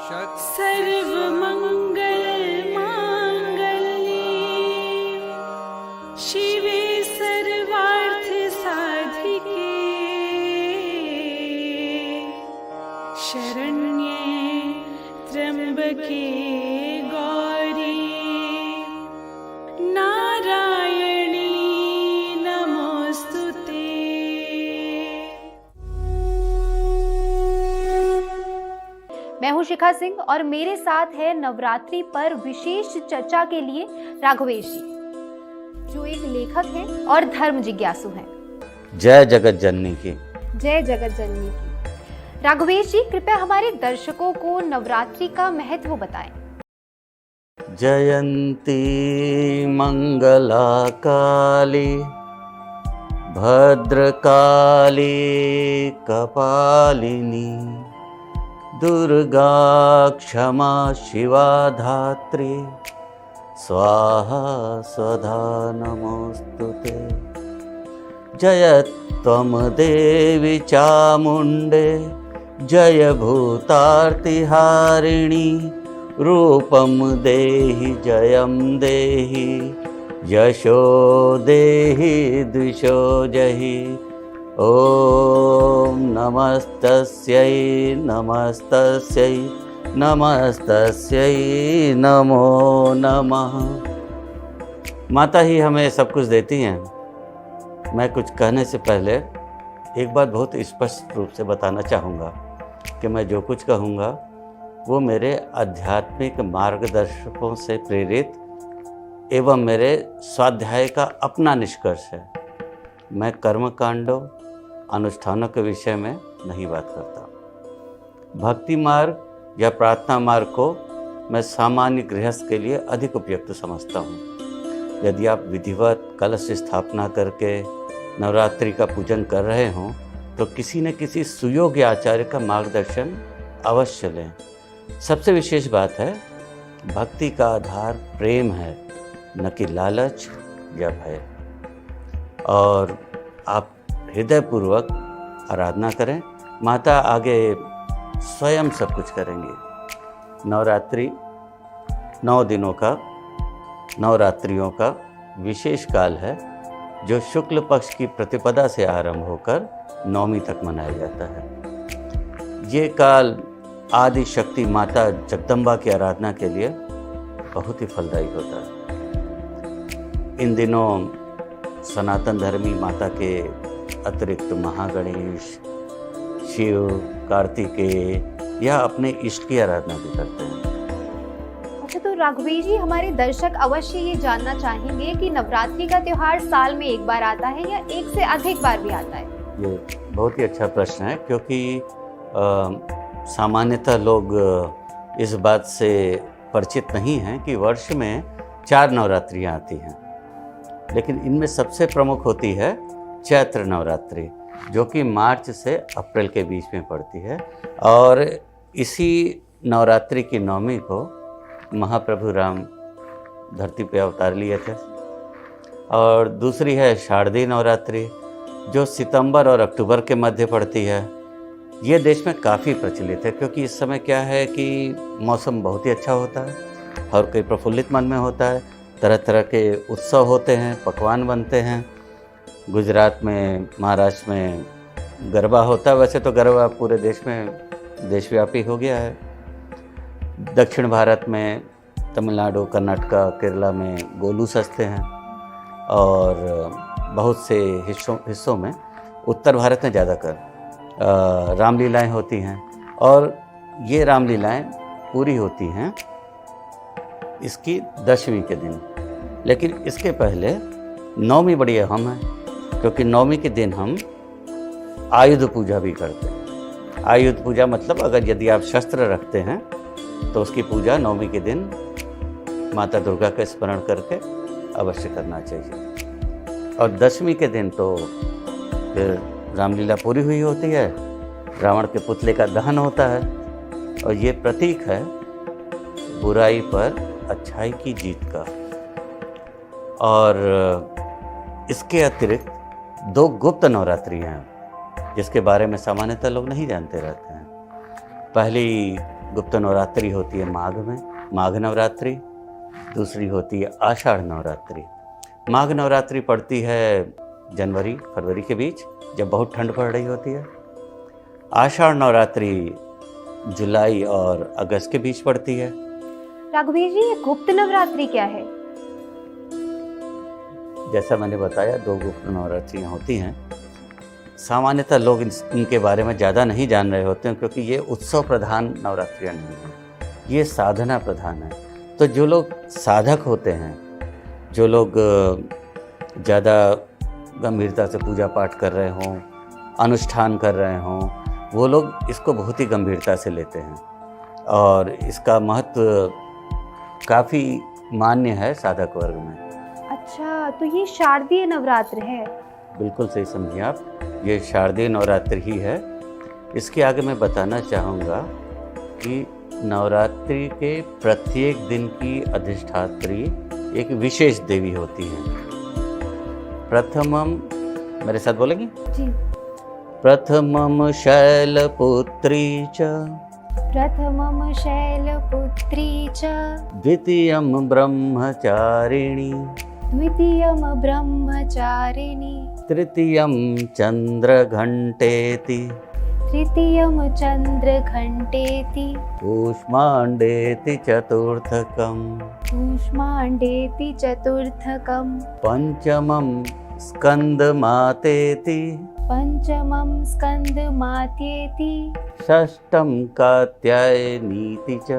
सर्वमंगल मांगल्ये शिवे सर्वार्थ साधिके शरण्ये त्र्यंबके गौरी नारायणी नमोस्तुते। मैं हूं शिखा सिंह और मेरे साथ है नवरात्रि पर विशेष चर्चा के लिए राघवेश जी, जो एक लेखक हैं और धर्म जिज्ञासु हैं। जय जगत जननी की। जय जगत जननी की। राघवेश जी, कृपया हमारे दर्शकों को नवरात्रि का महत्व बताएं। जयंती मंगला काली भद्रकाली कपालिनी दुर्गा क्षमा शिवा धात्री स्वाहा स्वधा नमोस्तुते। जय त्वं देवी चामुण्डे जय भूतार्तिहारिणी रूपं देहि जयं देहि यशो देहि द्विषो जहि। ॐ नमस्तस्यै नमस्तस्यै नमस्तस्यै नमो नमः। माता ही हमें सब कुछ देती हैं। मैं कुछ कहने से पहले एक बात बहुत स्पष्ट रूप से बताना चाहूँगा कि मैं जो कुछ कहूँगा वो मेरे आध्यात्मिक मार्गदर्शकों से प्रेरित एवं मेरे स्वाध्याय का अपना निष्कर्ष है। मैं कर्मकांडों अनुष्ठानों के विषय में नहीं बात करता। भक्ति मार्ग या प्रार्थना मार्ग को मैं सामान्य गृहस्थ के लिए अधिक उपयुक्त समझता हूँ। यदि आप विधिवत कलश स्थापना करके नवरात्रि का पूजन कर रहे हों तो किसी न किसी सुयोग्य आचार्य का मार्गदर्शन अवश्य लें। सबसे विशेष बात है, भक्ति का आधार प्रेम है, न कि लालच या भय। और आप हृदयपूर्वक आराधना करें। माता आगे स्वयं सब कुछ करेंगी। नवरात्रि 9 दिनों का, नवरात्रियों का विशेष काल है जो शुक्ल पक्ष की प्रतिपदा से आरंभ होकर नवमी तक मनाया जाता है। ये काल आदि शक्ति माता जगदम्बा की आराधना के लिए बहुत ही फलदायी होता है। इन दिनों सनातन धर्मी माता के अतिरिक्त महागणेश, शिव, कार्तिकेय या अपने इष्ट की आराधना भी करते हैं। अच्छा, तो राघवेश जी, हमारे दर्शक अवश्य ये जानना चाहेंगे कि नवरात्रि का त्योहार साल में एक बार आता है या एक से अधिक बार भी आता है? ये बहुत ही अच्छा प्रश्न है, क्योंकि सामान्यतः लोग इस बात से परिचित नहीं हैं कि वर्ष में 4 नवरात्रियाँ आती हैं, लेकिन इनमें सबसे प्रमुख होती है चैत्र नवरात्रि, जो कि मार्च से अप्रैल के बीच में पड़ती है। और इसी नवरात्रि की नवमी को महाप्रभु राम धरती पे अवतार लिए थे। और दूसरी है शारदीय नवरात्रि, जो सितंबर और अक्टूबर के मध्य पड़ती है। ये देश में काफ़ी प्रचलित है, क्योंकि इस समय क्या है कि मौसम बहुत ही अच्छा होता है, हर कोई प्रफुल्लित मन में होता है, तरह तरह के उत्सव होते हैं, पकवान बनते हैं। गुजरात में, महाराष्ट्र में गरबा होता है। वैसे तो गरबा पूरे देश में देशव्यापी हो गया है। दक्षिण भारत में तमिलनाडु, कर्नाटका, केरला में गोलू सजते हैं, और बहुत से हिस्सों में उत्तर भारत में ज़्यादातर रामलीलाएँ होती हैं। और ये रामलीलाएँ पूरी होती हैं इसकी दशमी के दिन। लेकिन इसके पहले नवमी बड़ी अहम है, क्योंकि नवमी के दिन हम आयुध पूजा भी करते हैं। आयुध पूजा मतलब अगर यदि आप शस्त्र रखते हैं तो उसकी पूजा नवमी के दिन माता दुर्गा का स्मरण करके अवश्य करना चाहिए। और दशमी के दिन तो फिर रामलीला पूरी हुई होती है, रावण के पुतले का दहन होता है, और ये प्रतीक है बुराई पर अच्छाई की जीत का। और इसके अतिरिक्त 2 गुप्त नवरात्रि हैं जिसके बारे में सामान्यतः लोग नहीं जानते रहते हैं। पहली गुप्त नवरात्रि होती है माघ में, माघ नवरात्रि। दूसरी होती है आषाढ़ नवरात्रि। माघ नवरात्रि पड़ती है जनवरी फरवरी के बीच, जब बहुत ठंड पड़ रही होती है। आषाढ़ नवरात्रि जुलाई और अगस्त के बीच पड़ती है। राघवेश जी, ये गुप्त नवरात्रि क्या है? जैसा मैंने बताया, 2 गुप्त नवरात्रियाँ होती हैं। सामान्यतः लोग इनके बारे में ज़्यादा नहीं जान रहे होते हैं, क्योंकि ये उत्सव प्रधान नवरात्रियाँ नहीं हैं, ये साधना प्रधान है। तो जो लोग साधक होते हैं, जो लोग ज़्यादा गंभीरता से पूजा पाठ कर रहे हों, अनुष्ठान कर रहे हों, वो लोग इसको बहुत ही गंभीरता से लेते हैं और इसका महत्व काफ़ी मान्य है साधक वर्ग में। अच्छा, तो ये शारदीय नवरात्र है। बिल्कुल सही समझिए आप, ये शारदीय नवरात्रि ही है। इसके आगे मैं बताना चाहूँगा कि नवरात्रि के प्रत्येक दिन की अधिष्ठात्री एक विशेष देवी होती है। प्रथमम, मेरे साथ बोलेंगे जी। प्रथमम शैलपुत्री च, प्रथमम शैलपुत्री च, द्वितीयम ब्रह्मचारिणी, द्वितीयम ब्रह्मचारिणी, तृतीयम चंद्रघंटेति, तृतीयम चंद्रघंटेति, कूष्मांडेति चतुर्थकम, कूष्मांडेति चतुर्थकम, पंचमम स्कंदमातेति, पंचमं स्कंदमात्येति, षष्ठम कात्यायनीति च,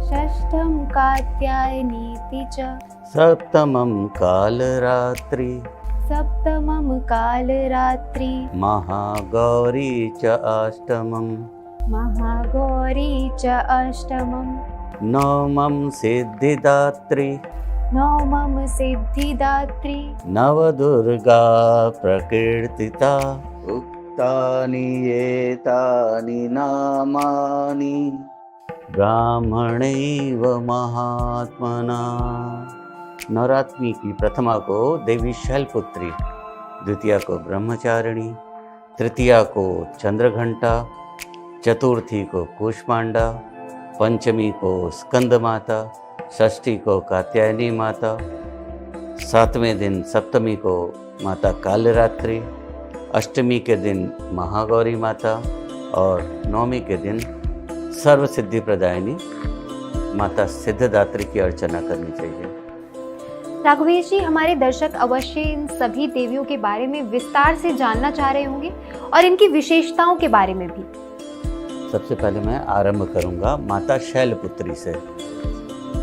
षष्ठं कात्यायनीति च, सप्तमम कालरात्रि, सप्तमं कालरात्रि, महागौरी च अष्टमम, महागौरी च अष्टमं, नवमम सिद्धिदात्री, नवमं सिद्धिदात्री, नवदुर्गा प्रकीर्तिता, उक्तानि एतानि नामानि ब्राह्मणैव महात्मना। नवरात्रि की प्रथमा को देवी शैलपुत्री, द्वितीया को ब्रह्मचारिणी, तृतीया को चंद्रघंटा, चतुर्थी को कूष्मांडा, पंचमी को स्कंद माता, षष्ठी को कात्यायनी माता, सातवें दिन सप्तमी को माता कालरात्रि, अष्टमी के दिन महागौरी माता और नवमी के दिन सर्व सिद्धि प्रदायिनी माता सिद्धिदात्री की अर्चना करनी चाहिए। राघवेश जी, हमारे दर्शक अवश्य इन सभी देवियों के बारे में विस्तार से जानना चाह रहे होंगे और इनकी विशेषताओं के बारे में भी। सबसे पहले मैं आरंभ करूंगा माता शैलपुत्री से।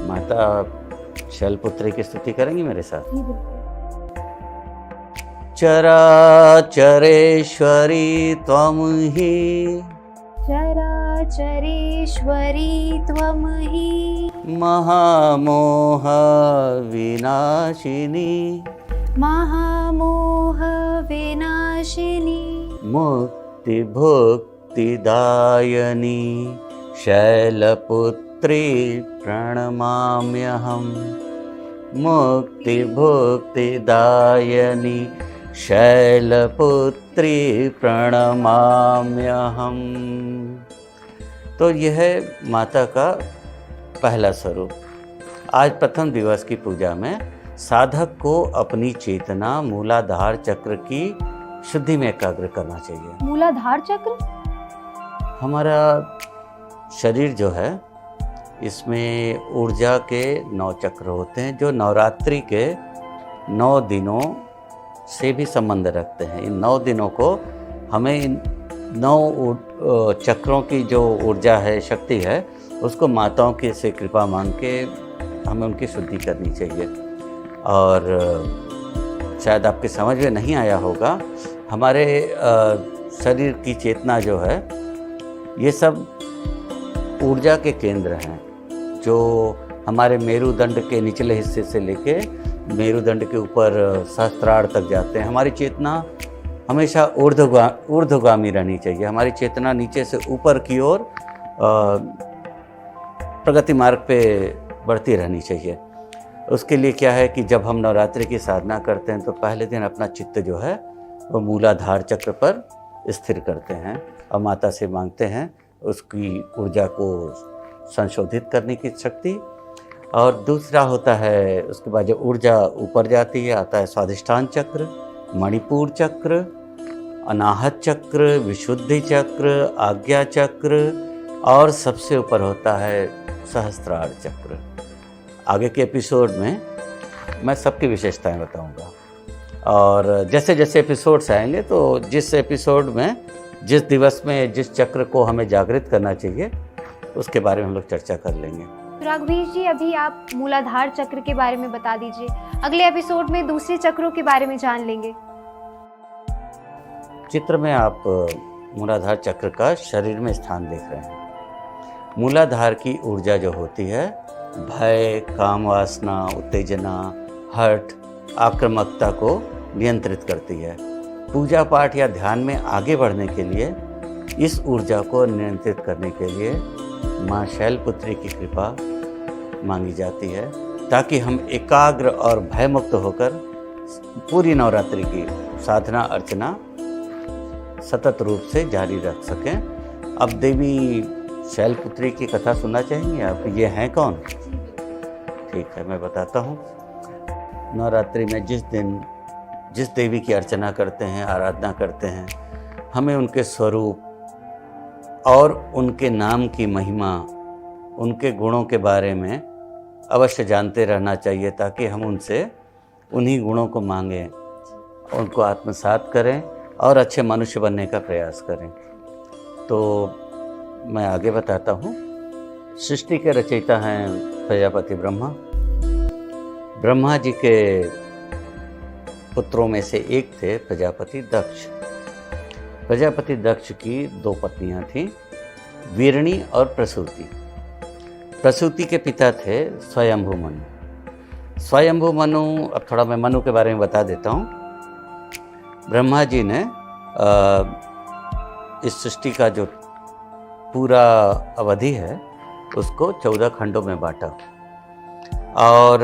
माता शैलपुत्री की स्तुति करेंगी मेरे साथ। चराचरेश्वरी त्वं हि, चराचरेश्वरी त्वं हि, महामोह विनाशिनी, महामोह विनाशिनी, मुक्ति भुक्तिदायिनी शैलपुत्री प्रणमाम्यहम्, मुक्ति भुक्तिदायिनी शैलपुत्री प्रणमाम्यहम्। तो यह है माता का पहला स्वरूप। आज प्रथम दिवस की पूजा में साधक को अपनी चेतना मूलाधार चक्र की शुद्धि में एकाग्र करना चाहिए। मूलाधार चक्र? हमारा शरीर जो है, इसमें ऊर्जा के 9 चक्र होते हैं, जो नवरात्रि के 9 दिनों से भी संबंध रखते हैं। इन 9 दिनों को हमें इन 9 चक्रों की जो ऊर्जा है, शक्ति है, उसको माताओं की से कृपा मांग के हमें उनकी शुद्धि करनी चाहिए। और शायद आपके समझ में नहीं आया होगा, हमारे शरीर की चेतना जो है, ये सब ऊर्जा के केंद्र हैं, जो हमारे मेरुदंड के निचले हिस्से से लेके मेरुदंड के ऊपर सहस्त्रार तक जाते हैं। हमारी चेतना हमेशा ऊर्ध्वगामी रहनी चाहिए। हमारी चेतना नीचे से ऊपर की ओर प्रगति मार्ग पे बढ़ती रहनी चाहिए। उसके लिए क्या है कि जब हम नवरात्रि की साधना करते हैं तो पहले दिन अपना चित्त जो है वो मूलाधार चक्र पर स्थिर करते हैं और माता से मांगते हैं उसकी ऊर्जा को संशोधित करने की शक्ति। और दूसरा होता है, उसके बाद जो ऊर्जा ऊपर जाती है, आता है स्वाधिष्ठान चक्र, मणिपुर चक्र, अनाहत चक्र, विशुद्धि चक्र, आज्ञा चक्र, और सबसे ऊपर होता है सहस्त्रार चक्र। आगे के एपिसोड में मैं सबकी विशेषताएं बताऊंगा, और जैसे जैसे एपिसोड्स आएंगे तो जिस एपिसोड में जिस दिवस में जिस चक्र को हमें जागृत करना चाहिए उसके बारे में हम लोग चर्चा कर लेंगे। राघवेश जी, अभी आप मूलाधार चक्र के बारे में बता दीजिए, अगले एपिसोड में दूसरे चक्रों के बारे में जान लेंगे। चित्र में आप मूलाधार चक्र का शरीर में स्थान देख रहे हैं। मूलाधार की ऊर्जा जो होती है, भय, काम वासना, उत्तेजना, हठ, आक्रामकता को नियंत्रित करती है। पूजा पाठ या ध्यान में आगे बढ़ने के लिए इस ऊर्जा को नियंत्रित करने के लिए माँ शैलपुत्री की कृपा मांगी जाती है, ताकि हम एकाग्र और भयमुक्त होकर पूरी नवरात्रि की साधना अर्चना सतत रूप से जारी रख सकें। अब देवी शैलपुत्री की कथा सुनना चाहेंगे आप? ये हैं कौन? ठीक है, मैं बताता हूँ। नवरात्रि में जिस दिन जिस देवी की अर्चना करते हैं, आराधना करते हैं, हमें उनके स्वरूप और उनके नाम की महिमा, उनके गुणों के बारे में अवश्य जानते रहना चाहिए, ताकि हम उनसे उन्हीं गुणों को मांगें, उनको आत्मसात करें और अच्छे मनुष्य बनने का प्रयास करें। तो मैं आगे बताता हूँ। सृष्टि के रचयिता हैं प्रजापति ब्रह्मा। ब्रह्मा जी के पुत्रों में से एक थे प्रजापति दक्ष। प्रजापति दक्ष की 2 पत्नियां थीं, वीरणी और प्रसूति। प्रसूति के पिता थे स्वयंभू मनु। स्वयंभू मनु, अब थोड़ा मैं मनु के बारे में बता देता हूँ। ब्रह्मा जी ने इस सृष्टि का जो पूरा अवधि है उसको 14 खंडों में बांटा, और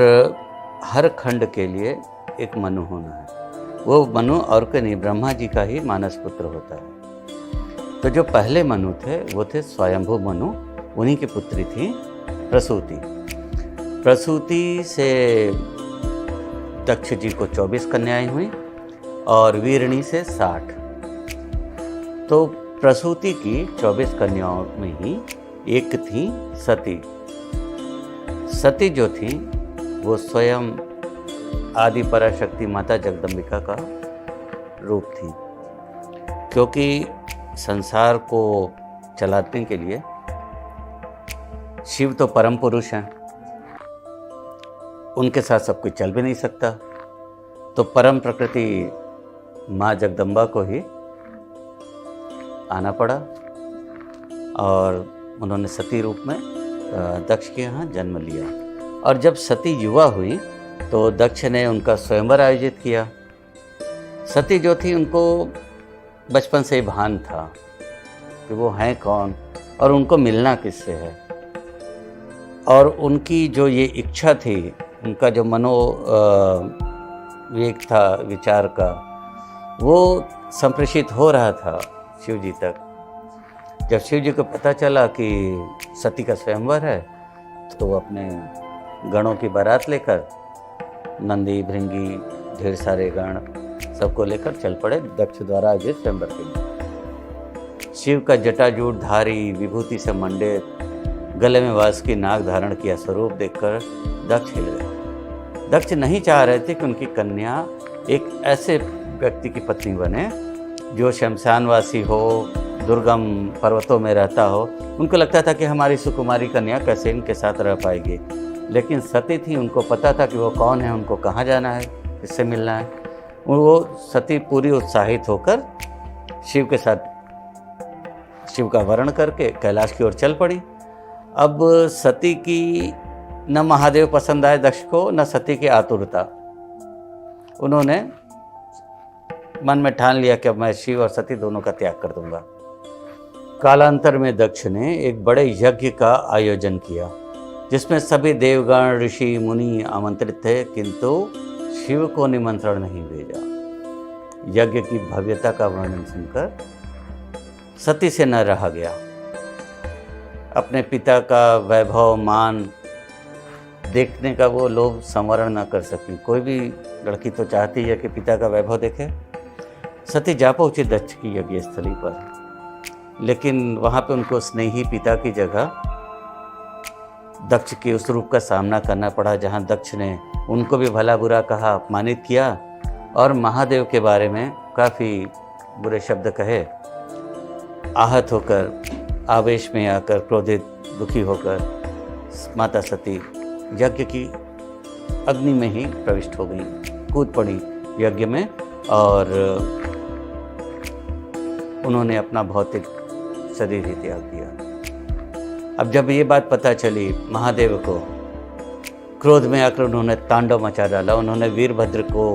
हर खंड के लिए एक मनु होना है। वो मनु और कोई नहीं, ब्रह्मा जी का ही मानस पुत्र होता है। तो जो पहले मनु थे वो थे स्वयंभू मनु, उन्हीं की पुत्री थी प्रसूति। प्रसूति से दक्ष जी को 24 कन्याएं हुई और वीरणी से 60। तो प्रसूति की 24 कन्याओं में ही एक थी सती। सती जो थी वो स्वयं आदि पराशक्ति माता जगदम्बिका का रूप थी, क्योंकि संसार को चलाने के लिए शिव तो परम पुरुष हैं, उनके साथ सब कुछ चल भी नहीं सकता। तो परम प्रकृति माँ जगदम्बा को ही आना पड़ा, और उन्होंने सती रूप में दक्ष के यहाँ जन्म लिया। और जब सती युवा हुई तो दक्ष ने उनका स्वयंवर आयोजित किया। सती जो थी उनको बचपन से ही भान था कि वो हैं कौन और उनको मिलना किससे है, और उनकी जो ये इच्छा थी, उनका जो वेग था विचार का, वो संप्रेषित हो रहा था शिव जी तक। जब शिव जी को पता चला कि सती का स्वयंवर है तो वो अपने गणों की बारात लेकर, नंदी भृंगी ढेर सारे गण सबको लेकर चल पड़े दक्ष द्वारा आयोजित स्वयंवर के लिए। शिव का जटाजूट धारी, विभूति से मंडित, गले में वास की नाग धारण किया स्वरूप देखकर दक्ष हिल गए। दक्ष नहीं चाह रहे थे कि उनकी कन्या एक ऐसे व्यक्ति की पत्नी बने जो शमशानवासी हो, दुर्गम पर्वतों में रहता हो। उनको लगता था कि हमारी सुकुमारी कन्या कैसे इनके साथ रह पाएगी। लेकिन सती थी, उनको पता था कि वो कौन है, उनको कहाँ जाना है, किससे मिलना है। वो सती पूरी उत्साहित होकर शिव के साथ, शिव का वर्ण करके कैलाश की ओर चल पड़ी। अब सती की न महादेव पसंद आए दक्ष को, न सती की आतुरता। उन्होंने मन में ठान लिया कि अब मैं शिव और सती दोनों का त्याग कर दूंगा। कालांतर में दक्ष ने एक बड़े यज्ञ का आयोजन किया, जिसमें सभी देवगण, ऋषि, मुनि आमंत्रित थे, किंतु शिव को निमंत्रण नहीं भेजा। यज्ञ की भव्यता का वर्णन सुनकर सती से न रहा गया। अपने पिता का वैभव मान देखने का वो लोभ संवरण न कर सकी। कोई भी लड़की तो चाहती है कि पिता का वैभव देखे। सती जा पहुँची दक्ष की यज्ञ स्थली पर, लेकिन वहाँ पे उनको स्नेही पिता की जगह दक्ष के उस रूप का सामना करना पड़ा, जहाँ दक्ष ने उनको भी भला बुरा कहा, अपमानित किया और महादेव के बारे में काफ़ी बुरे शब्द कहे। आहत होकर, आवेश में आकर, क्रोधित दुखी होकर माता सती यज्ञ की अग्नि में ही प्रविष्ट हो गई, कूद पड़ी यज्ञ में और उन्होंने अपना भौतिक शरीर ही त्याग दिया। अब जब ये बात पता चली महादेव को, क्रोध में आकर उन्होंने तांडव मचा डाला। उन्होंने वीरभद्र को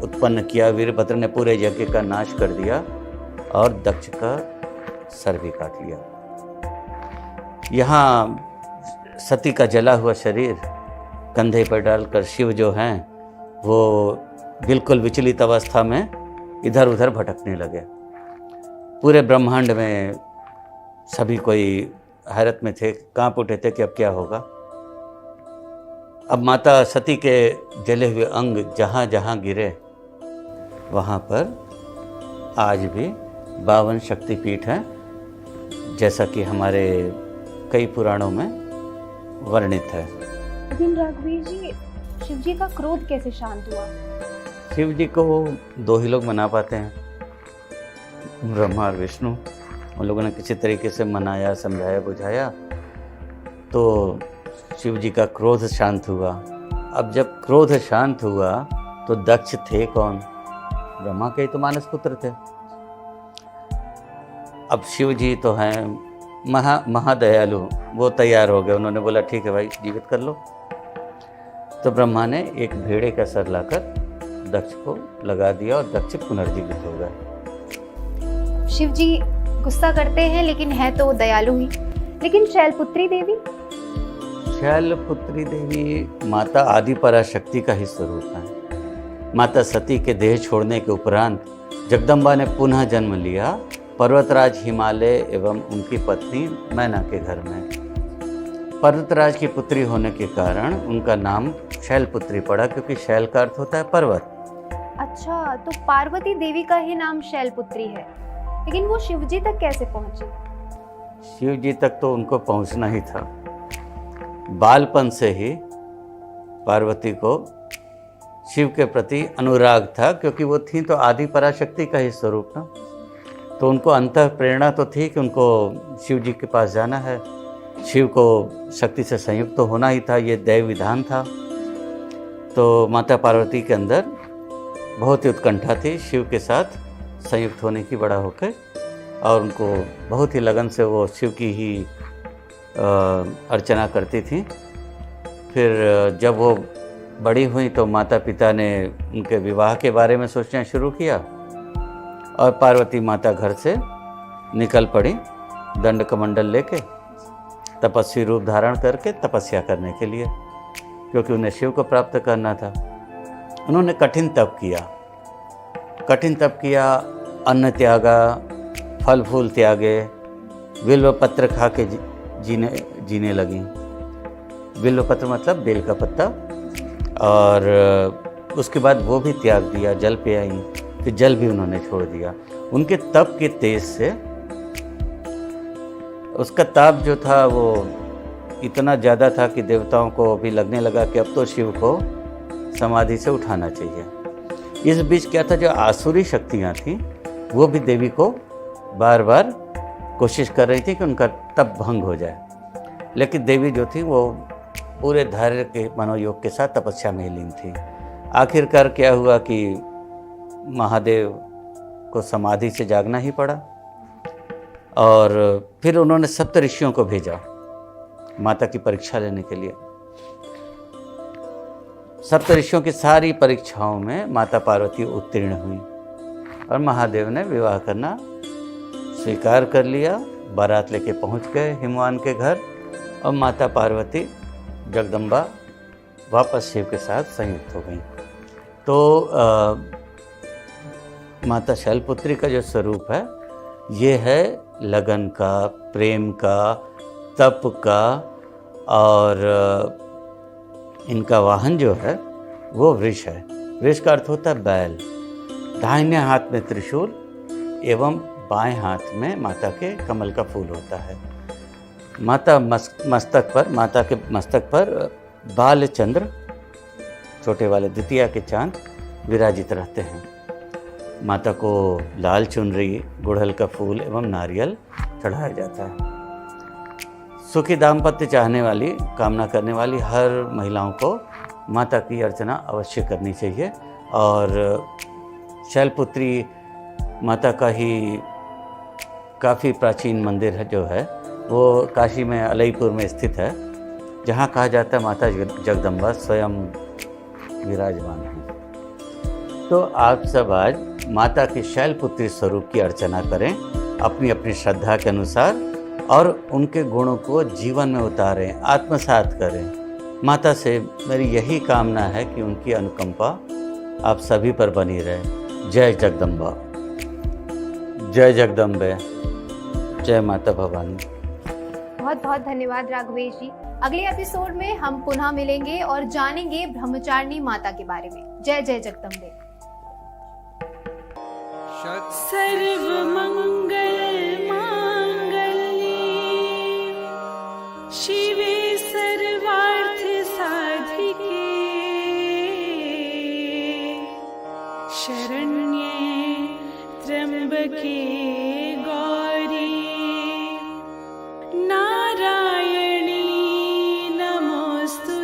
उत्पन्न किया। वीरभद्र ने पूरे यज्ञ का नाश कर दिया और दक्ष का सर भी काट लिया। यहाँ सती का जला हुआ शरीर कंधे पर डालकर शिव जो हैं वो बिल्कुल विचलित अवस्था में इधर उधर भटकने लगे। पूरे ब्रह्मांड में सभी कोई हैरत में थे, कांप उठे थे कि अब क्या होगा। अब माता सती के जले हुए अंग जहाँ जहाँ गिरे वहाँ पर आज भी 52 शक्तिपीठ हैं, जैसा कि हमारे कई पुराणों में वर्णित है। लेकिन राघवेश जी, शिव जी का क्रोध कैसे शांत हुआ? शिव जी को 2 ही लोग मना पाते हैं, ब्रह्मा और विष्णु। उन लोगों ने किसी तरीके से मनाया, समझाया, बुझाया तो शिव जी का क्रोध शांत हुआ। अब जब क्रोध शांत हुआ तो दक्ष थे कौन? ब्रह्मा के ही तो मानस पुत्र थे। अब शिव जी तो हैं महादयालु, वो तैयार हो गए। उन्होंने बोला ठीक है भाई, जीवित कर लो। तो ब्रह्मा ने एक भेड़े का सर लाकर दक्ष को लगा दिया और दक्ष पुनर्जीवित हो गए। शिव जी गुस्सा करते हैं लेकिन है तो दयालु ही। लेकिन शैलपुत्री देवी? शैलपुत्री देवी माता आदि पराशक्ति का ही स्वरूप है। माता सती के देह छोड़ने के उपरांत जगदम्बा ने पुनः जन्म लिया पर्वतराज हिमालय एवं उनकी पत्नी मैना के घर में। पर्वतराज की पुत्री होने के कारण उनका नाम शैलपुत्री पड़ा, क्योंकि शैल का अर्थ होता है पर्वत। अच्छा, तो पार्वती देवी का ही नाम शैलपुत्री है। लेकिन वो शिव जी तक कैसे पहुंची? शिव जी तक तो उनको पहुंचना ही था। बालपन से ही पार्वती को शिव के प्रति अनुराग था, क्योंकि वो थी तो आदि पराशक्ति का ही स्वरूप ना। तो उनको अंतः प्रेरणा तो थी कि उनको शिव जी के पास जाना है, शिव को शक्ति से संयुक्त तो होना ही था, ये दैव विधान था। तो माता पार्वती के अंदर बहुत ही उत्कंठा थी शिव के साथ संयुक्त होने की, बड़ा होकर, और उनको बहुत ही लगन से वो शिव की ही अर्चना करती थी। फिर जब वो बड़ी हुई तो माता पिता ने उनके विवाह के बारे में सोचना शुरू किया और पार्वती माता घर से निकल पड़ी दंड कमंडल लेके, तपस्वी रूप धारण करके तपस्या करने के लिए, क्योंकि उन्हें शिव को प्राप्त करना था। उन्होंने कठिन तप किया, अन्न त्यागा, फल फूल त्यागे, बिल्व पत्र खा के जीने लगी। बिल्व पत्र मतलब बेल का पत्ता, और उसके बाद वो भी त्याग दिया, जल पे आई, फिर जल भी उन्होंने छोड़ दिया। उनके तप के तेज से उसका ताप जो था वो इतना ज़्यादा था कि देवताओं को भी लगने लगा कि अब तो शिव को समाधि से उठाना चाहिए। इस बीच क्या था, जो आसुरी शक्तियाँ थीं वो भी देवी को बार बार कोशिश कर रही थी कि उनका तप भंग हो जाए, लेकिन देवी जो थी वो पूरे धैर्य के मनोयोग के साथ तपस्या में लीन थी। आखिरकार क्या हुआ कि महादेव को समाधि से जागना ही पड़ा, और फिर उन्होंने सप्त ऋषियों को भेजा माता की परीक्षा लेने के लिए। सप्त ऋषियों की सारी परीक्षाओं में माता पार्वती उत्तीर्ण हुई और महादेव ने विवाह करना स्वीकार कर लिया। बारात लेके पहुंच गए हिमवान के घर, और माता पार्वती जगदम्बा वापस शिव के साथ संयुक्त हो गई। तो माता शैलपुत्री का जो स्वरूप है ये है लगन का, प्रेम का, तप का, और इनका वाहन जो है वो वृष है। वृष का अर्थ होता है बैल। दाहिने हाथ में त्रिशूल एवं बाएं हाथ में माता के कमल का फूल होता है। माता के मस्तक पर बालचंद्र, छोटे वाले द्वितीया के चांद विराजित रहते हैं। माता को लाल चुनरी, गुड़हल का फूल एवं नारियल चढ़ाया जाता है। सुखी दाम्पत्य चाहने वाली, कामना करने वाली हर महिलाओं को माता की अर्चना अवश्य करनी चाहिए। और शैलपुत्री माता का ही काफ़ी प्राचीन मंदिर है जो है वो काशी में अलईपुर में स्थित है, जहाँ कहा जाता है माता जगदम्बा स्वयं विराजमान है। तो आप सब आज माता के शैलपुत्री स्वरूप की अर्चना करें अपनी अपनी श्रद्धा के अनुसार, और उनके गुणों को जीवन में उतारें, आत्मसात करें। माता से मेरी यही कामना है कि उनकी अनुकंपा आप सभी पर बनी रहे। जय जगदम्बा, जय जगदम्बे, जय माता भवानी। बहुत बहुत धन्यवाद राघवेश जी। अगले एपिसोड में हम पुनः मिलेंगे और जानेंगे ब्रह्मचारिणी माता के बारे में। जय जय जगदम्बे। सर्वमंगल मांगल्ये शिवे सर्वार्थ साधिके शरण्ये त्र्यंबके